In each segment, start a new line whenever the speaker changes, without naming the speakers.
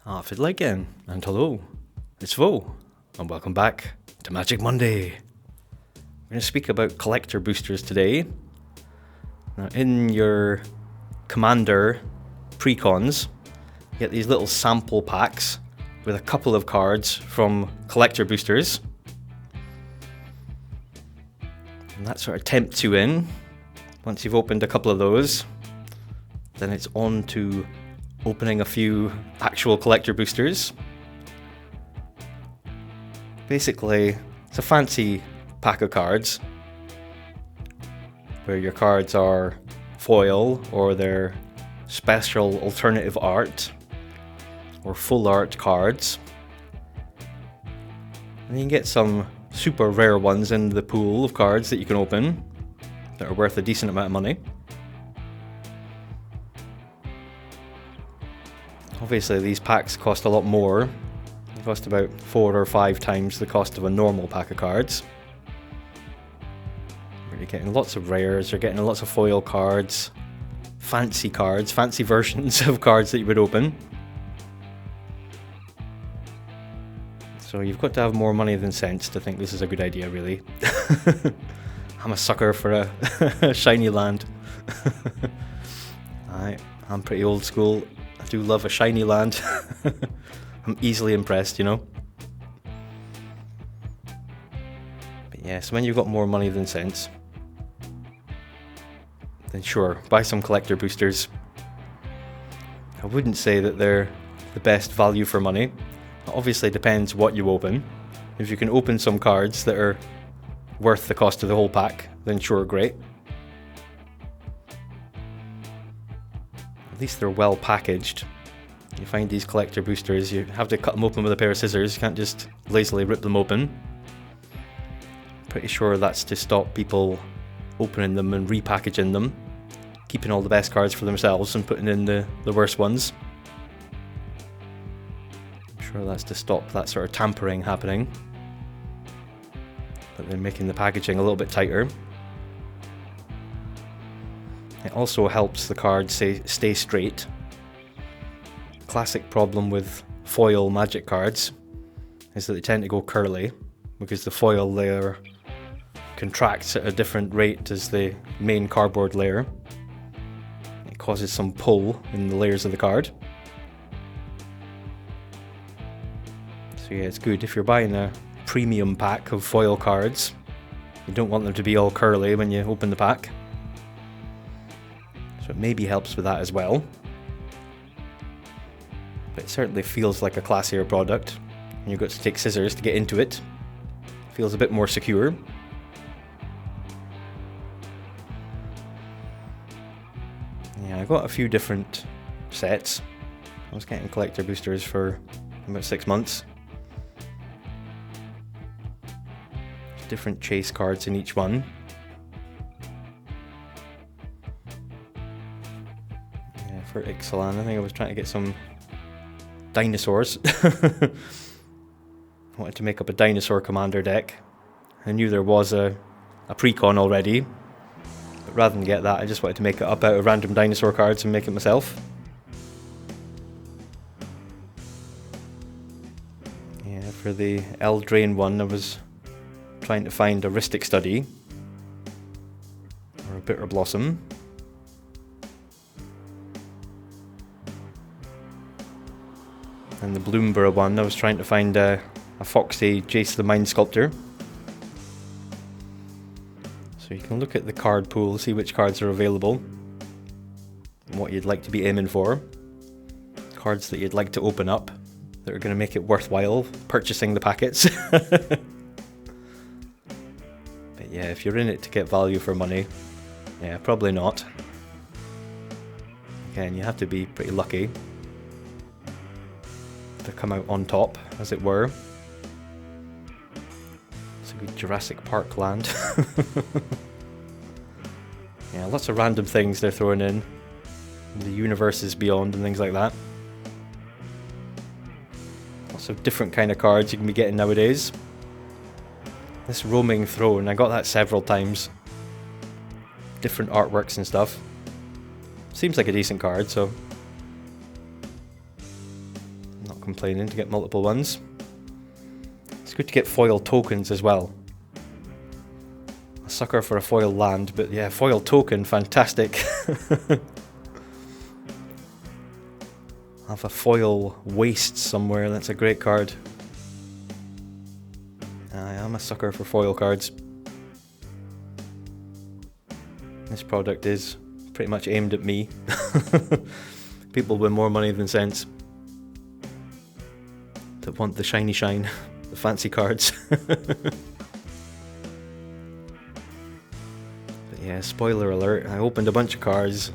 Fiddle again, and hello, it's Vo, and welcome back to Magic Monday. We're going to speak about collector boosters today. Now, in your Commander precons, you get these little sample packs with a couple of cards from collector boosters. And that sort of tempts you in. Once you've opened a couple of those, then it's on to opening a few actual collector boosters. Basically, it's a fancy pack of cards where your cards are foil or they're special alternative art or full art cards. And you can get some super rare ones in the pool of cards that you can open that are worth a decent amount of money. Obviously, these packs cost a lot more. They cost about 4 or 5 times the cost of a normal pack of cards. You're getting lots of rares, you're getting lots of foil cards, fancy versions of cards that you would open. So you've got to have more money than sense to think this is a good idea, really. I'm a sucker for a shiny land. I'm pretty old school. I do love a shiny land. I'm easily impressed, you know. But yeah, so when you've got more money than sense, then sure, buy some collector boosters. I wouldn't say that they're the best value for money. It obviously depends what you open. If you can open some cards that are worth the cost of the whole pack, then sure, great. At least they're well packaged. You find these collector boosters, you have to cut them open with a pair of scissors, you can't just lazily rip them open. Pretty sure that's to stop people opening them and repackaging them, keeping all the best cards for themselves and putting in the worst ones. I'm sure that's to stop that sort of tampering happening, but then making the packaging a little bit tighter. It also helps the cards stay straight. Classic problem with foil Magic cards is that they tend to go curly because the foil layer contracts at a different rate as the main cardboard layer. It causes some pull in the layers of the card. So yeah, it's good if you're buying a premium pack of foil cards. You don't want them to be all curly when you open the pack. So it maybe helps with that as well. But it certainly feels like a classier product. And you've got to take scissors to get into it. It feels a bit more secure. Yeah, I got a few different sets. I was getting collector boosters for about 6 months. Different chase cards in each one. For Ixalan, I think I was trying to get some dinosaurs. I wanted to make up a dinosaur commander deck. I knew there was a precon already, but rather than get that, I just wanted to make it up out of random dinosaur cards and make it myself. Yeah, for the Eldraine one, I was trying to find a Rhystic Study or a Bitter Blossom. And the Bloomborough one, I was trying to find a Foxy Jace the Mind Sculptor. So you can look at the card pool, see which cards are available, and what you'd like to be aiming for. Cards that you'd like to open up, that are going to make it worthwhile purchasing the packets. But yeah, if you're in it to get value for money, yeah, probably not. Again, you have to be pretty lucky to come out on top, as it were. It's a good Jurassic Park land. Yeah, lots of random things they're throwing in. The universes beyond and things like that. Lots of different kind of cards you can be getting nowadays. This Roaming Throne, I got that several times. Different artworks and stuff. Seems like a decent card, so complaining to get multiple ones. It's good to get foil tokens as well. A sucker for a foil land, but yeah, foil token, fantastic. I have a foil waste somewhere, that's a great card. I am a sucker for foil cards. This product is pretty much aimed at me. People with more money than sense that want the shiny shine, the fancy cards. But yeah, spoiler alert, I opened a bunch of cards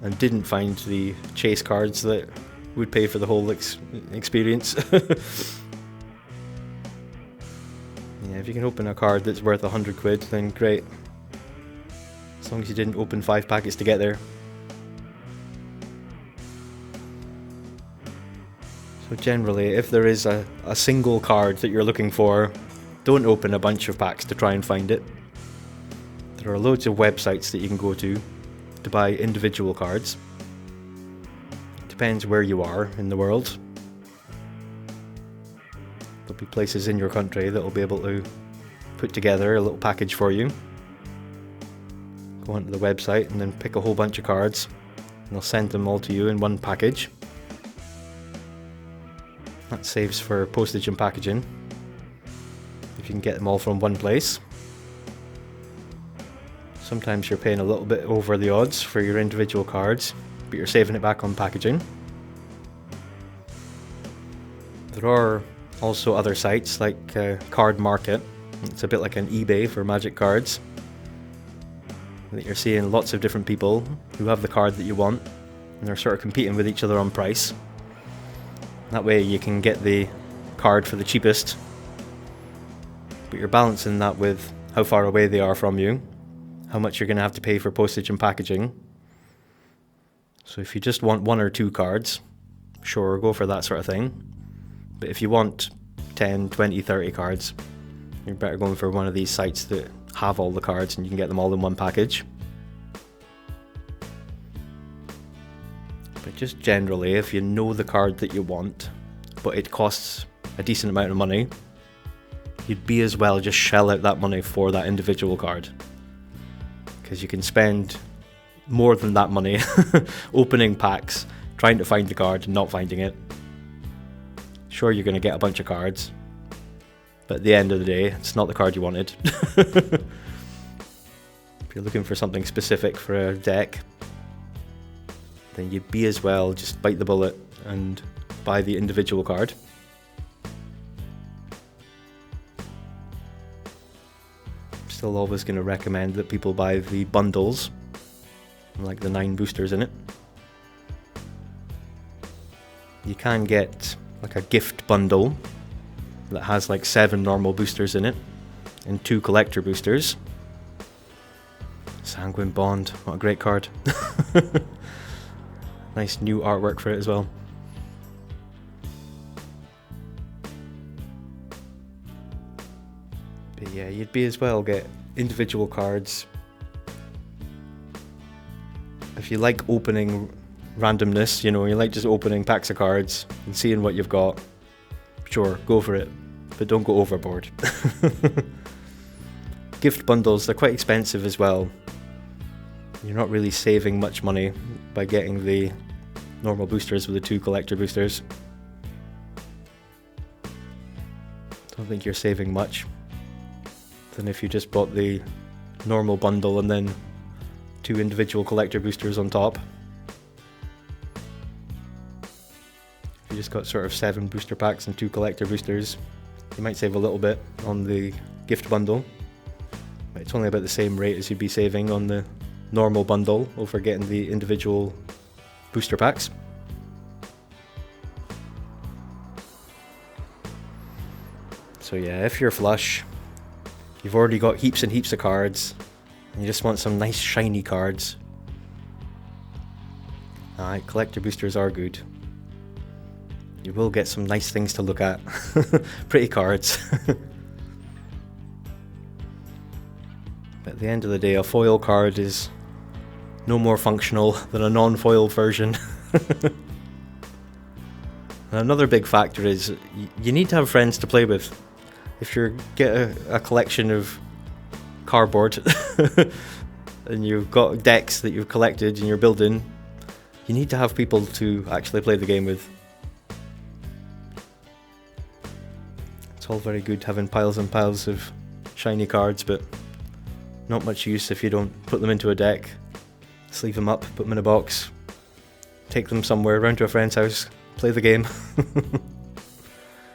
and didn't find the chase cards that would pay for the whole experience. Yeah, if you can open a card that's worth 100 quid, then great. As long as you didn't open 5 packets to get there. So generally, if there is a single card that you're looking for, don't open a bunch of packs to try and find it. There are loads of websites that you can go to buy individual cards. Depends where you are in the world. There'll be places in your country that will be able to put together a little package for you. Go onto the website and then pick a whole bunch of cards, and they'll send them all to you in one package. That saves for postage and packaging if you can get them all from one place. Sometimes you're paying a little bit over the odds for your individual cards, but you're saving it back on packaging. There are also other sites like Card Market. It's a bit like an eBay for Magic cards. That you're seeing lots of different people who have the card that you want, and they're sort of competing with each other on price. That way you can get the card for the cheapest, but you're balancing that with how far away they are from you, how much you're going to have to pay for postage and packaging. So if you just want 1 or 2 cards, sure, go for that sort of thing. But if you want 10, 20, 30 cards, you're better going for one of these sites that have all the cards and you can get them all in one package. But just generally, if you know the card that you want, but it costs a decent amount of money, you'd be as well just shell out that money for that individual card. Because you can spend more than that money opening packs, trying to find the card and not finding it. Sure, you're going to get a bunch of cards, but at the end of the day, it's not the card you wanted. If you're looking for something specific for a deck, then you'd be as well just bite the bullet and buy the individual card. Still always going to recommend that people buy the bundles, like the 9 boosters in it. You can get like a gift bundle that has like 7 normal boosters in it and 2 collector boosters. Sanguine Bond, what a great card. Nice new artwork for it as well. But yeah, you'd be as well get individual cards. If you like opening randomness, you know, you like just opening packs of cards and seeing what you've got, sure, go for it, but don't go overboard. Gift bundles, they're quite expensive as well. You're not really saving much money by getting the normal boosters with the 2 collector boosters. Don't think you're saving much than if you just bought the normal bundle and then 2 individual collector boosters on top. If you just got sort of 7 booster packs and 2 collector boosters, you might save a little bit on the gift bundle. But it's only about the same rate as you'd be saving on the normal bundle over getting the individual booster packs. So yeah, if you're flush, you've already got heaps and heaps of cards, and you just want some nice shiny cards, alright, collector boosters are good. You will get some nice things to look at. Pretty cards. But at the end of the day, a foil card is no more functional than a non-foil version. And another big factor is you need to have friends to play with. If you get a collection of cardboard and you've got decks that you've collected and you're building, you need to have people to actually play the game with. It's all very good having piles and piles of shiny cards, but not much use if you don't put them into a deck, sleeve them up, put them in a box, take them somewhere, round to a friend's house, play the game.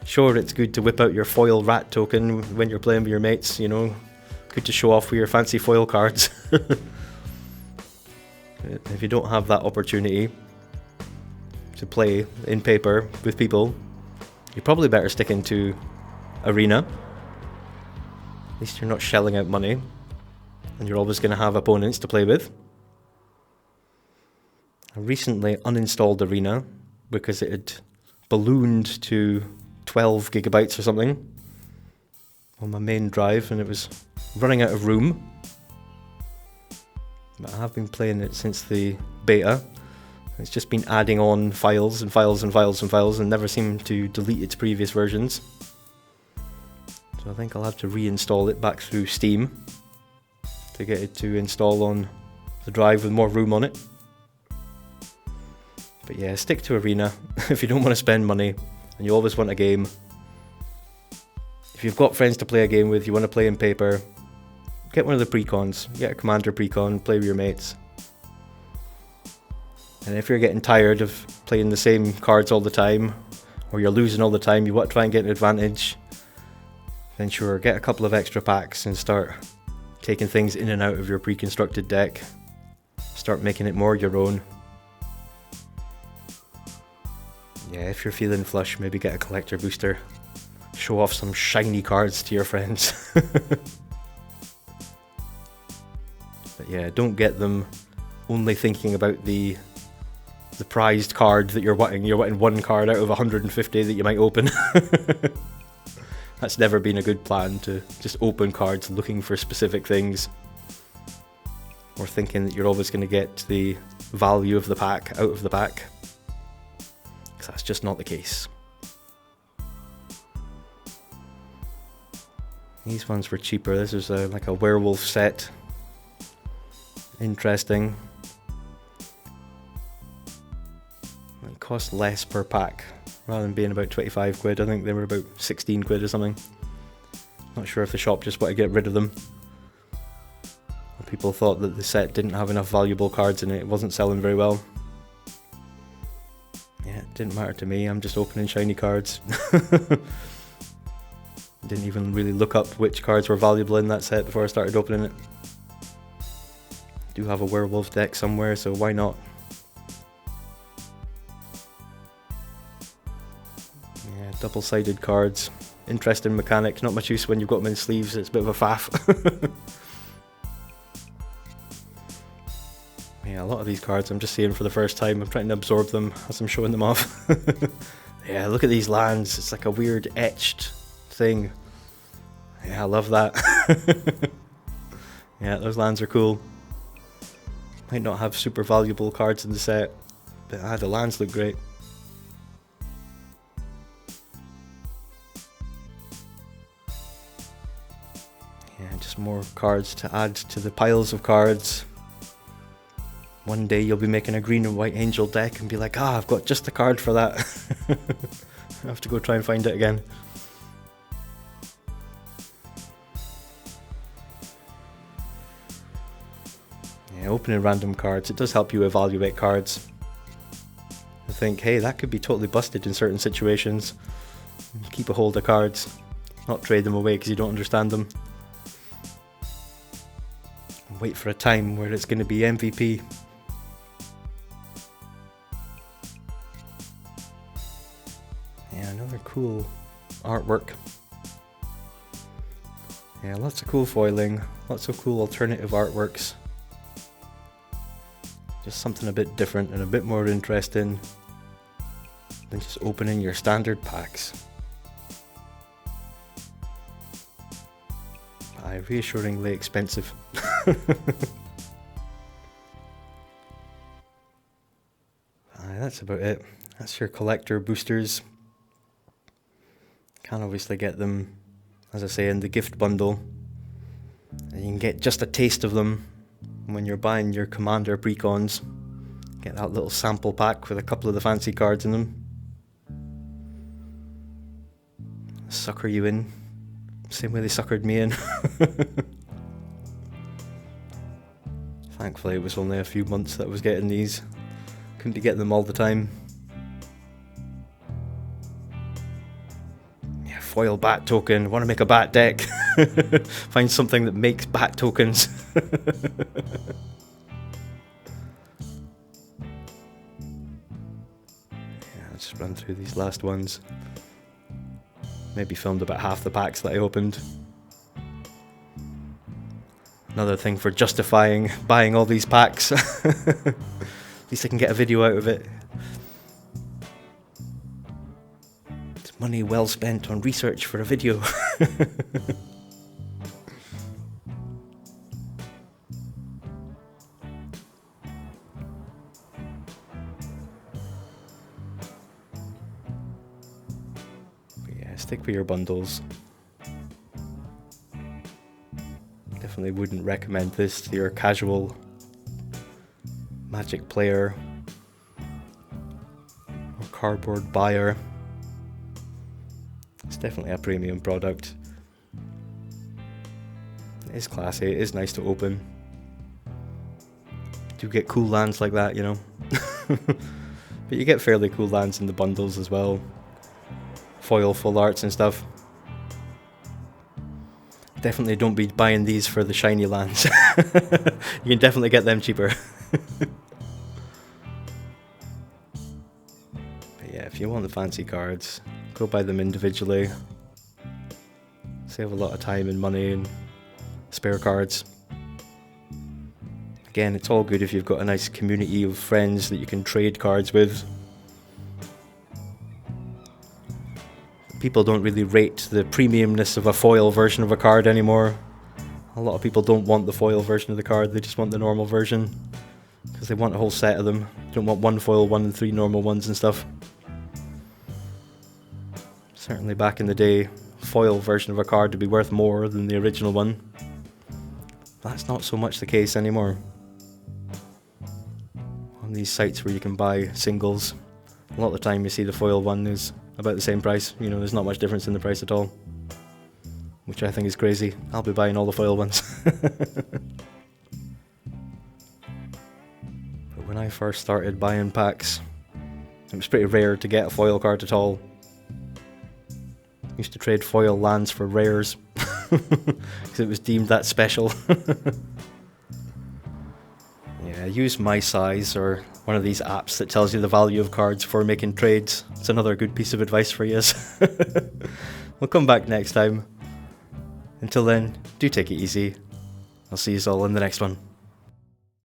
Sure, it's good to whip out your foil rat token when you're playing with your mates, you know, good to show off with your fancy foil cards. If you don't have that opportunity to play in paper with people, you're probably better sticking to Arena. At least you're not shelling out money, and you're always going to have opponents to play with. I recently uninstalled Arena because it had ballooned to 12 gigabytes or something on my main drive, and it was running out of room. But I have been playing it since the beta. It's just been adding on files and files and files and files and never seemed to delete its previous versions. So I think I'll have to reinstall it back through Steam to get it to install on the drive with more room on it. But yeah, stick to Arena if you don't want to spend money and you always want a game. If you've got friends to play a game with, you want to play in paper, get one of the precons, get a Commander precon, play with your mates. And if you're getting tired of playing the same cards all the time, or you're losing all the time, you want to try and get an advantage, then sure, get a couple of extra packs and start taking things in and out of your pre-constructed deck. Start making it more your own. Yeah, if you're feeling flush, maybe get a collector booster. Show off some shiny cards to your friends. But yeah, don't get them only thinking about the prized card that you're wanting. You're wanting one card out of 150 that you might open. That's never been a good plan, to just open cards looking for specific things, or thinking that you're always going to get the value of the pack out of the pack, because that's just not the case. These ones were cheaper. This was like a werewolf set. Interesting. It cost less per pack. Rather than being about 25 quid, I think they were about 16 quid or something. Not sure if the shop just wanted to get rid of them. Or people thought that the set didn't have enough valuable cards in it. It wasn't selling very well. Yeah, it didn't matter to me. I'm just opening shiny cards. Didn't even really look up which cards were valuable in that set before I started opening it. Do have a werewolf deck somewhere, so why not? Yeah, double-sided cards. Interesting mechanic. Not much use when you've got them in sleeves. It's a bit of a faff. Yeah, a lot of these cards I'm just seeing for the first time. I'm trying to absorb them as I'm showing them off. Yeah, look at these lands. It's like a weird etched thing. Yeah, I love that. Yeah, those lands are cool. Might not have super valuable cards in the set, but the lands look great. Yeah, just more cards to add to the piles of cards. One day you'll be making a green and white angel deck and be like, I've got just the card for that. I have to go try and find it again. Yeah, opening random cards, it does help you evaluate cards. I think, hey, that could be totally busted in certain situations. Keep a hold of cards, not trade them away because you don't understand them. And wait for a time where it's going to be MVP. Yeah, another cool artwork. Yeah, lots of cool foiling, lots of cool alternative artworks. Just something a bit different and a bit more interesting than just opening your standard packs. Reassuringly expensive. That's about it. That's your collector boosters. Can obviously get them, as I say, in the gift bundle. And you can get just a taste of them when you're buying your Commander precons. Get that little sample pack with a couple of the fancy cards in them. Sucker you in. Same way they suckered me in. Thankfully it was only a few months that I was getting these. Couldn't get them all the time. Yeah, foil bat token. Want to make a bat deck. Find something that makes bat tokens. I'll just run through these last ones. Maybe filmed about half the packs that I opened. Another thing for justifying buying all these packs. At least I can get a video out of it. It's money well spent on research for a video. Stick with your bundles. Definitely wouldn't recommend this to your casual Magic player or cardboard buyer. It's definitely a premium product. It is classy, it is nice to open. Do get cool lands like that, you know. But you get fairly cool lands in the bundles as well. Foil full arts and stuff. Definitely don't be buying these for the shiny lands. You can definitely get them cheaper. But yeah, if you want the fancy cards, go buy them individually. Save a lot of time and money and spare cards. Again, it's all good if you've got a nice community of friends that you can trade cards with. People don't really rate the premiumness of a foil version of a card anymore. A lot of people don't want the foil version of the card, they just want the normal version. Because they want a whole set of them. They don't want one foil one and 3 normal ones and stuff. Certainly back in the day, foil version of a card to be worth more than the original one. That's not so much the case anymore. On these sites where you can buy singles, a lot of the time you see the foil one is about the same price. You know, there's not much difference in the price at all. Which I think is crazy. I'll be buying all the foil ones. But when I first started buying packs, it was pretty rare to get a foil card at all. Used to trade foil lands for rares. Because it was deemed that special. Yeah, use My Size or one of these apps that tells you the value of cards for making trades. It's another good piece of advice for you. We'll come back next time. Until then, do take it easy. I'll see you all in the next one.